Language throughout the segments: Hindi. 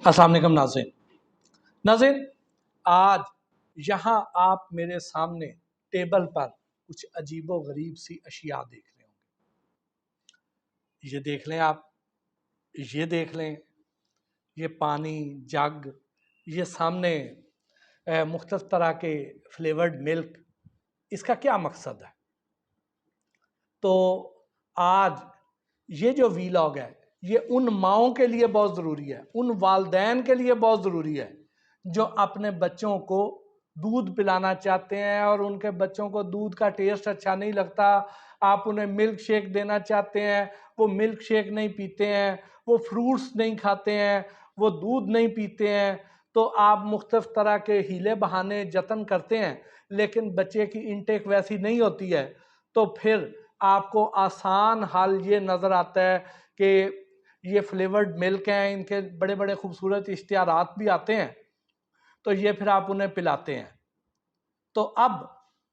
अस्सलाम वालेकुम नाज़रीन। नाज़रीन, आज यहाँ आप मेरे सामने टेबल पर कुछ अजीबो गरीब सी अशिया देख रहे होंगे। ये देख लें आप, ये देख लें, ये पानी, जग, ये सामने मुख्तलिफ तरह के फ्लेवर्ड मिल्क। इसका क्या मकसद है? तो आज ये जो वीलॉग है, ये उन माओं के लिए बहुत ज़रूरी है, उन वालदैन के लिए बहुत ज़रूरी है जो अपने बच्चों को दूध पिलाना चाहते हैं और उनके बच्चों को दूध का टेस्ट अच्छा नहीं लगता। आप उन्हें मिल्क शेक देना चाहते हैं, वो मिल्क शेक नहीं पीते हैं, वो फ्रूट्स नहीं खाते हैं, वो दूध नहीं पीते हैं। तो आप मुख्तलिफ तरह के हीले बहाने जतन करते हैं, लेकिन बच्चे की इनटेक वैसी नहीं होती है। तो फिर आपको आसान हल ये नज़र आता है कि ये फ्लेवर्ड मिल्क हैं, इनके बड़े बड़े खूबसूरत इश्तिहारात भी आते हैं, तो ये फिर आप उन्हें पिलाते हैं। तो अब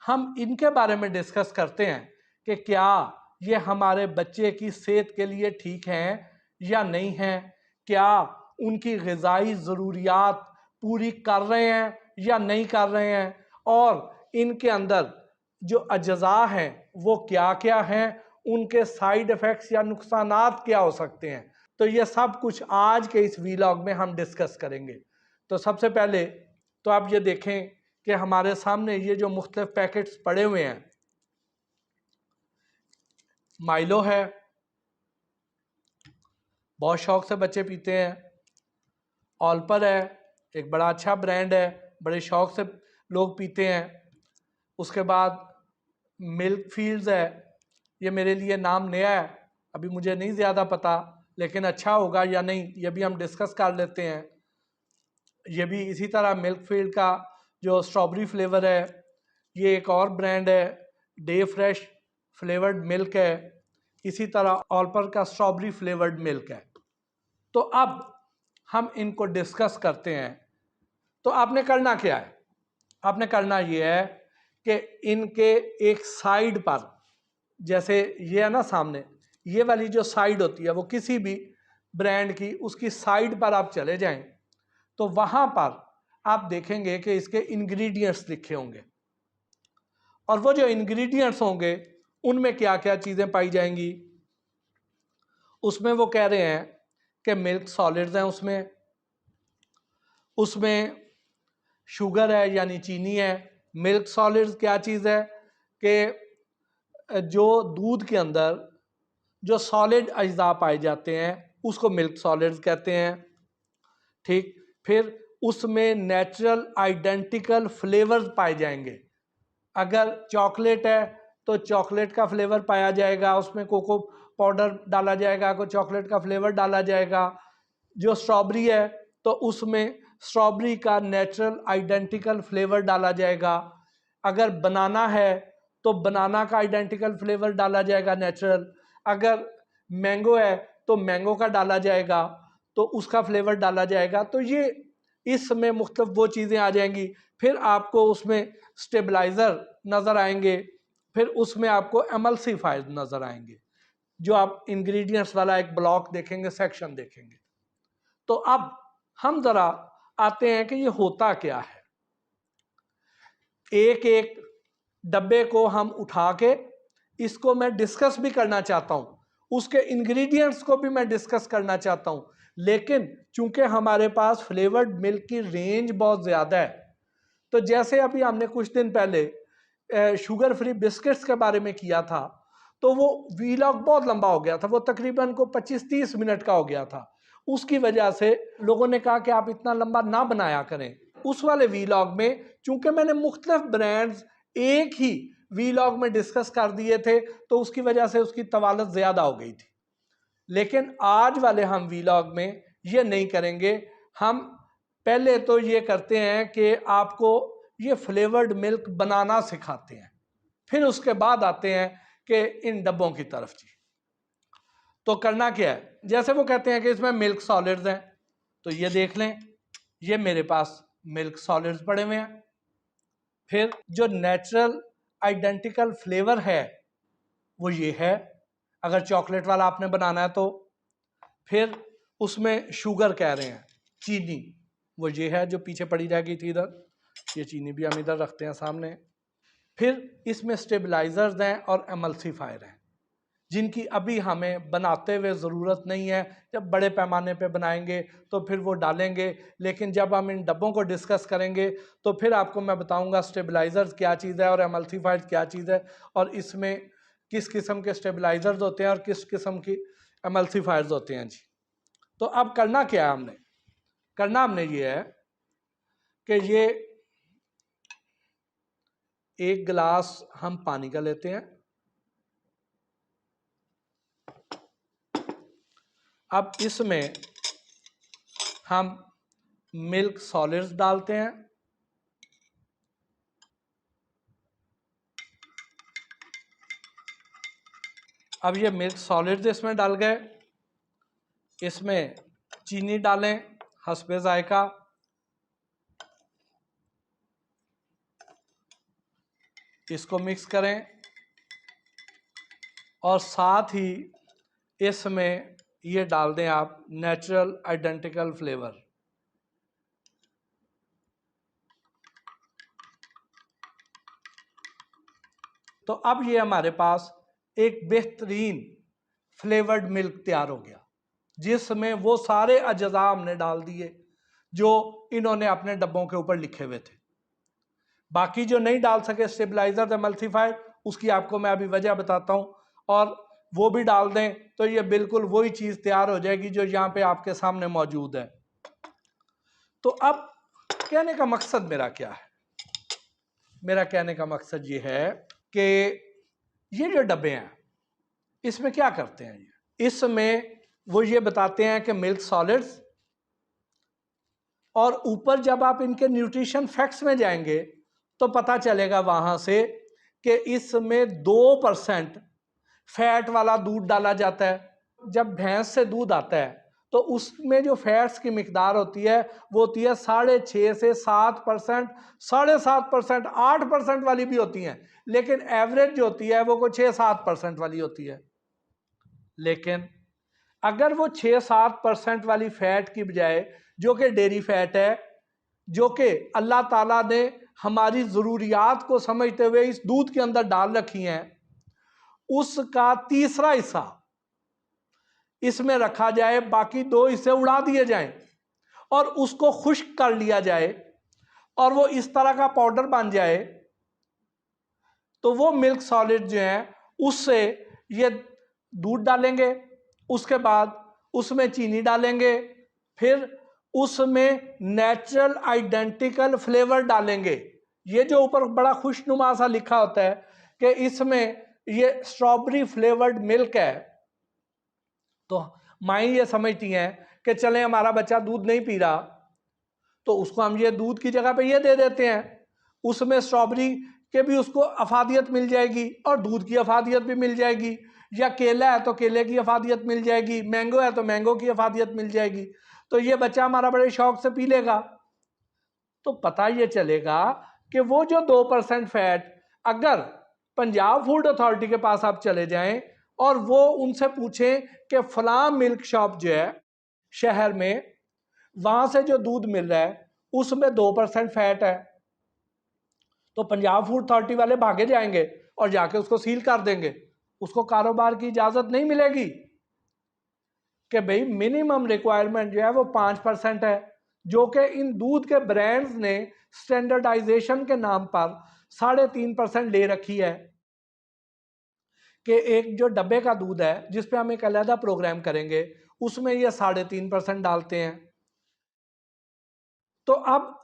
हम इनके बारे में डिस्कस करते हैं कि क्या ये हमारे बच्चे की सेहत के लिए ठीक हैं या नहीं हैं, क्या उनकी ग़िज़ाई ज़रूरियात पूरी कर रहे हैं या नहीं कर रहे हैं, और इनके अंदर जो अज्ज़ा हैं वो क्या क्या हैं, उनके साइड इफ़ेक्ट्स या नुकसानात क्या हो सकते हैं। तो ये सब कुछ आज के इस वीलॉग में हम डिस्कस करेंगे। तो सबसे पहले तो आप ये देखें कि हमारे सामने ये जो मुख्तलिफ पैकेट्स पड़े हुए हैं, माइलो है, बहुत शौक से बच्चे पीते हैं। ऑलपर है, एक बड़ा अच्छा ब्रांड है, बड़े शौक से लोग पीते हैं। उसके बाद मिल्क फील्ड्स है, ये मेरे लिए नाम नया है, अभी मुझे नहीं ज़्यादा पता, लेकिन अच्छा होगा या नहीं ये भी हम डिस्कस कर लेते हैं। ये भी इसी तरह मिल्क फील्ड का जो स्ट्रॉबेरी फ्लेवर है, ये एक और ब्रांड है, डे फ्रेश फ्लेवर्ड मिल्क है। इसी तरह ऑलपर का स्ट्रॉबेरी फ्लेवर्ड मिल्क है। तो अब हम इनको डिस्कस करते हैं। तो आपने करना क्या है? आपने करना ये है कि इनके एक साइड पर, जैसे ये है ना सामने, ये वाली जो साइड होती है वो किसी भी ब्रांड की, उसकी साइड पर आप चले जाएं तो वहाँ पर आप देखेंगे कि इसके इंग्रेडिएंट्स लिखे होंगे, और वो जो इंग्रेडिएंट्स होंगे उनमें क्या क्या चीज़ें पाई जाएंगी। उसमें वो कह रहे हैं कि मिल्क सॉलिड्स हैं, उसमें शुगर है यानी चीनी है। मिल्क सॉलिड्स क्या चीज़ है कि जो दूध के अंदर जो सॉलिड अज्जा पाए जाते हैं उसको मिल्क सॉलिड्स कहते हैं। ठीक, फिर उसमें नेचुरल आइडेंटिकल फ्लेवर्स पाए जाएंगे। अगर चॉकलेट है तो चॉकलेट का फ्लेवर पाया जाएगा, उसमें कोको पाउडर डाला जाएगा, कोई चॉकलेट का फ्लेवर डाला जाएगा। जो स्ट्रॉबेरी है तो उसमें स्ट्रॉबेरी का नेचुरल आइडेंटिकल फ्लेवर डाला जाएगा। अगर बनाना है तो बनाना का आइडेंटिकल फ्लेवर डाला जाएगा नेचुरल। अगर मैंगो है तो मैंगो का डाला जाएगा, तो उसका फ्लेवर डाला जाएगा। तो ये इसमें मुख्तलिफ वो चीज़ें आ जाएंगी। फिर आपको उसमें स्टेबलाइज़र नज़र आएंगे, फिर उसमें आपको एमल्सिफायर नज़र आएंगे, जो आप इंग्रेडिएंट्स वाला एक ब्लॉक देखेंगे, सेक्शन देखेंगे। तो अब हम ज़रा आते हैं कि ये होता क्या है। एक एक डब्बे को हम उठा के इसको मैं डिस्कस भी करना चाहता हूँ, उसके इंग्रेडिएंट्स को भी मैं डिस्कस करना चाहता हूँ, लेकिन चूंकि हमारे पास फ्लेवर्ड मिल्क की रेंज बहुत ज़्यादा है, तो जैसे अभी हमने कुछ दिन पहले शुगर फ्री बिस्किट्स के बारे में किया था, तो वो वीलॉग बहुत लंबा हो गया था, वो तकरीबन को 25-30 मिनट का हो गया था। उसकी वजह से लोगों ने कहा कि आप इतना लंबा ना बनाया करें। उस वाले वीलॉग में चूंकि मैंने मुख्तलिफ ब्रांड्स एक ही वीलॉग में डिस्कस कर दिए थे, तो उसकी वजह से उसकी तवालत ज़्यादा हो गई थी। लेकिन आज वाले हम वीलॉग में ये नहीं करेंगे। हम पहले तो ये करते हैं कि आपको ये फ्लेवर्ड मिल्क बनाना सिखाते हैं, फिर उसके बाद आते हैं कि इन डब्बों की तरफ। जी, तो करना क्या है, जैसे वो कहते हैं कि इसमें मिल्क सॉलिड्स हैं, तो ये देख लें, ये मेरे पास मिल्क सॉलिड्स पड़े हुए हैं। फिर जो नेचुरल आइडेंटिकल फ्लेवर है वो ये है, अगर चॉकलेट वाला आपने बनाना है तो। फिर उसमें शुगर कह रहे हैं, चीनी, वो ये है जो पीछे पड़ी रह गई थी इधर, ये चीनी भी हम इधर रखते हैं सामने। फिर इसमें स्टेबलाइजर्स हैं और एमल्सिफायर हैं, जिनकी अभी हमें बनाते हुए ज़रूरत नहीं है, जब बड़े पैमाने पे बनाएंगे तो फिर वो डालेंगे। लेकिन जब हम इन डब्बों को डिस्कस करेंगे तो फिर आपको मैं बताऊंगा स्टेबलाइजर्स क्या चीज़ है और एमल्सिफायर्स क्या चीज़ है, और इसमें किस किस्म के स्टेबलाइजर्स होते हैं और किस किस्म की एमल्सिफायर्स होते हैं जी। तो अब करना क्या है, हमने ये है कि ये एक गिलास हम पानी का लेते हैं। अब इसमें हम मिल्क सॉलिड्स डालते हैं। अब ये मिल्क सॉलिड्स इसमें डाल गए, इसमें चीनी डालें हस्बे जायका, इसको मिक्स करें और साथ ही इसमें ये डाल दें आप नेचुरल आइडेंटिकल फ्लेवर। तो अब ये हमारे पास एक बेहतरीन फ्लेवर्ड मिल्क तैयार हो गया, जिसमें वो सारे अज्जा हमने डाल दिए जो इन्होंने अपने डब्बों के ऊपर लिखे हुए थे। बाकी जो नहीं डाल सके स्टेबलाइजर एमल्सिफायर, उसकी आपको मैं अभी वजह बताता हूं, और वो भी डाल दें तो ये बिल्कुल वही चीज़ तैयार हो जाएगी जो यहाँ पे आपके सामने मौजूद है। तो अब कहने का मकसद मेरा क्या है? मेरा कहने का मकसद ये है कि ये जो डब्बे हैं इसमें क्या करते हैं, इसमें वो ये बताते हैं कि मिल्क सॉलिड्स, और ऊपर जब आप इनके न्यूट्रिशन फैक्ट्स में जाएंगे तो पता चलेगा वहां से कि इसमें 2% फैट वाला दूध डाला जाता है। जब भैंस से दूध आता है तो उसमें जो फैट्स की मिकदार होती है वो होती है 6.5 से 7%, 7.5%, 8% वाली भी होती हैं, लेकिन एवरेज जो होती है वो कोई 6-7% वाली होती है। लेकिन अगर वो 6-7% वाली फैट की बजाय, जो कि डेयरी फैट है, जो कि अल्लाह ताला ने हमारी ज़रूरियात को समझते हुए इस दूध के अंदर डाल रखी हैं, उसका तीसरा हिस्सा इसमें रखा जाए, बाकी 2 हिस्से उड़ा दिए जाएं और उसको खुश्क कर लिया जाए और वो इस तरह का पाउडर बन जाए, तो वो मिल्क सॉलिड जो है उससे ये दूध डालेंगे, उसके बाद उसमें चीनी डालेंगे, फिर उसमें नेचुरल आइडेंटिकल फ्लेवर डालेंगे। ये जो ऊपर बड़ा खुशनुमा सा लिखा होता है कि इसमें ये स्ट्रॉबेरी फ्लेवर्ड मिल्क है, तो माएँ ये समझती हैं कि चले हमारा बच्चा दूध नहीं पी रहा तो उसको हम ये दूध की जगह पे ये दे देते हैं, उसमें स्ट्रॉबेरी के भी उसको अफादियत मिल जाएगी और दूध की अफादियत भी मिल जाएगी, या केला है तो केले की अफादियत मिल जाएगी, मैंगो है तो मैंगो की अफादियत मिल जाएगी, तो ये बच्चा हमारा बड़े शौक से पी लेगा। तो पता ये चलेगा कि वो जो 2% फैट, अगर पंजाब फूड अथॉरिटी के पास आप चले जाएं और वो उनसे पूछें कि फलां मिल्क शॉप जो है शहर में, वहां से जो दूध मिल रहा है उसमें 2% फैट है, तो पंजाब फूड अथॉरिटी वाले भागे जाएंगे और जाके उसको सील कर देंगे, उसको कारोबार की इजाजत नहीं मिलेगी कि भाई मिनिमम रिक्वायरमेंट जो है वो 5% है, जो कि इन दूध के ब्रांड्स ने स्टैंडर्डाइजेशन के नाम पर 3.5% ले रखी है कि एक जो डब्बे का दूध है जिस पे हम एक अलहदा प्रोग्राम करेंगे उसमें ये 3.5% डालते हैं। तो अब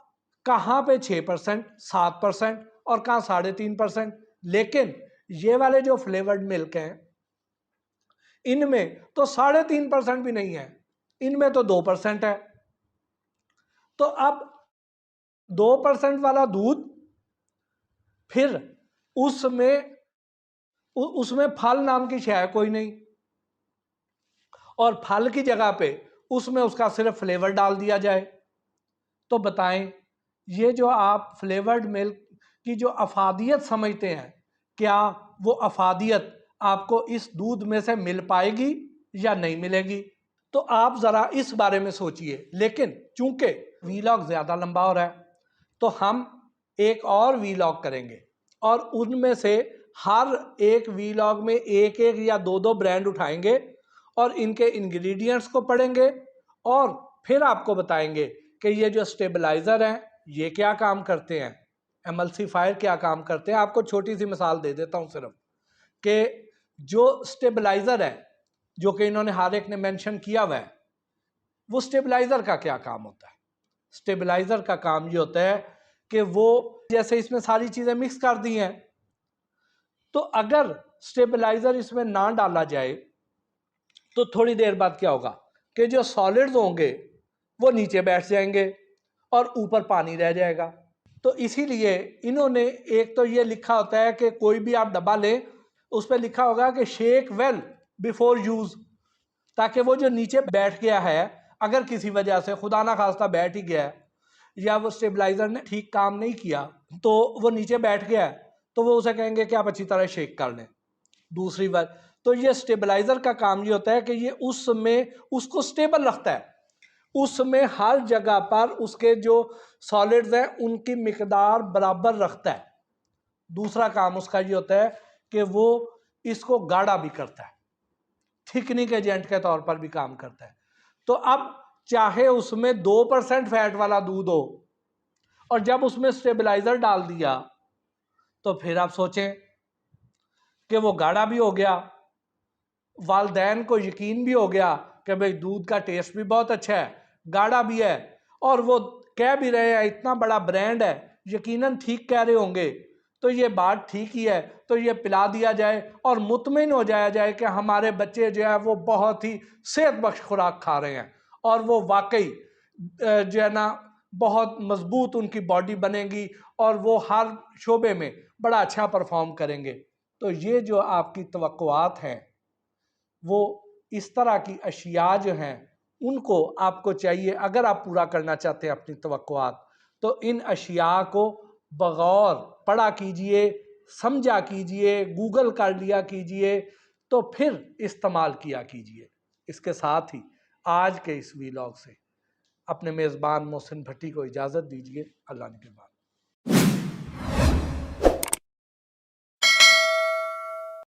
कहाँ पे 6%, 7% और कहाँ 3.5%, लेकिन ये वाले जो फ्लेवर्ड मिल्क हैं इनमें तो 3.5% भी नहीं है, इनमें तो 2% है। तो अब 2% वाला दूध, फिर उसमें फल नाम की शय कोई नहीं, और फल की जगह पे उसमें उसका सिर्फ फ्लेवर डाल दिया जाए, तो बताएं ये जो आप फ्लेवर्ड मिल्क की जो अफादियत समझते हैं, क्या वो अफादियत आपको इस दूध में से मिल पाएगी या नहीं मिलेगी? तो आप ज़रा इस बारे में सोचिए। लेकिन चूंकि वीलॉग ज़्यादा लंबा हो रहा है तो हम एक और वीलॉग करेंगे और उनमें से हर एक वीलॉग में एक एक या दो दो ब्रांड उठाएंगे और इनके इंग्रेडिएंट्स को पढ़ेंगे और फिर आपको बताएंगे कि ये जो स्टेबलाइज़र हैं ये क्या काम करते हैं, एमल्सीफायर क्या काम करते हैं। आपको छोटी सी मिसाल दे देता हूँ सिर्फ कि जो स्टेबलाइज़र है जो कि इन्होंने हर एक ने मेंशन किया हुआ है, वो स्टेबलाइज़र का क्या काम होता है। स्टेबलाइज़र का काम ये होता है कि वो जैसे इसमें सारी चीज़ें मिक्स कर दी हैं, तो अगर स्टेबलाइज़र इसमें ना डाला जाए तो थोड़ी देर बाद क्या होगा कि जो सॉलिड्स होंगे वो नीचे बैठ जाएंगे और ऊपर पानी रह जाएगा। तो इसीलिए इन्होंने एक तो ये लिखा होता है कि कोई भी आप डब्बा लें उस पर लिखा होगा कि शेक वेल बिफोर यूज़, ताकि वो जो नीचे बैठ गया है अगर किसी वजह से खुदा ना खास्ता बैठ ही गया है या वो स्टेबलाइज़र ने ठीक काम नहीं किया तो वो नीचे बैठ गया है, तो वो उसे कहेंगे कि आप अच्छी तरह शेक कर लें दूसरी बार। तो ये स्टेबलाइज़र का काम ये होता है कि ये उसमें उसको स्टेबल रखता है, उसमें हर जगह पर उसके जो सॉलिड्स हैं उनकी मिकदार बराबर रखता है। दूसरा काम उसका ये होता है कि वो इसको गाढ़ा भी करता है, थिकनिंग एजेंट के तौर पर भी काम करता है। तो अब चाहे उसमें 2% फैट वाला दूध हो और जब उसमें स्टेबलाइज़र डाल दिया तो फिर आप सोचें कि वो गाढ़ा भी हो गया, वालदैन को यकीन भी हो गया कि भाई दूध का टेस्ट भी बहुत अच्छा है, गाढ़ा भी है, और वो कह भी रहे हैं इतना बड़ा ब्रांड है, यकीनन ठीक कह रहे होंगे, तो ये बात ठीक ही है। तो ये पिला दिया जाए और मुतमिन हो जाया जाए कि हमारे बच्चे जो है वो बहुत ही सेहत बख्श खुराक खा रहे हैं और वो वाकई जो है ना बहुत मजबूत उनकी बॉडी बनेगी और वो हर शोबे में बड़ा अच्छा परफॉर्म करेंगे। तो ये जो आपकी तवक्कुआत हैं वो इस तरह की अशिया जो हैं उनको आपको चाहिए, अगर आप पूरा करना चाहते हैं अपनी तवक्कुआत, तो इन अशिया को बगौर पढ़ा कीजिए, समझा कीजिए, गूगल कर लिया कीजिए, तो फिर इस्तेमाल किया कीजिए। इसके साथ ही आज के इस वीलॉग से अपने मेज़बान मोहसिन भट्टी को इजाज़त दीजिए। अल्लाह ने के बाद।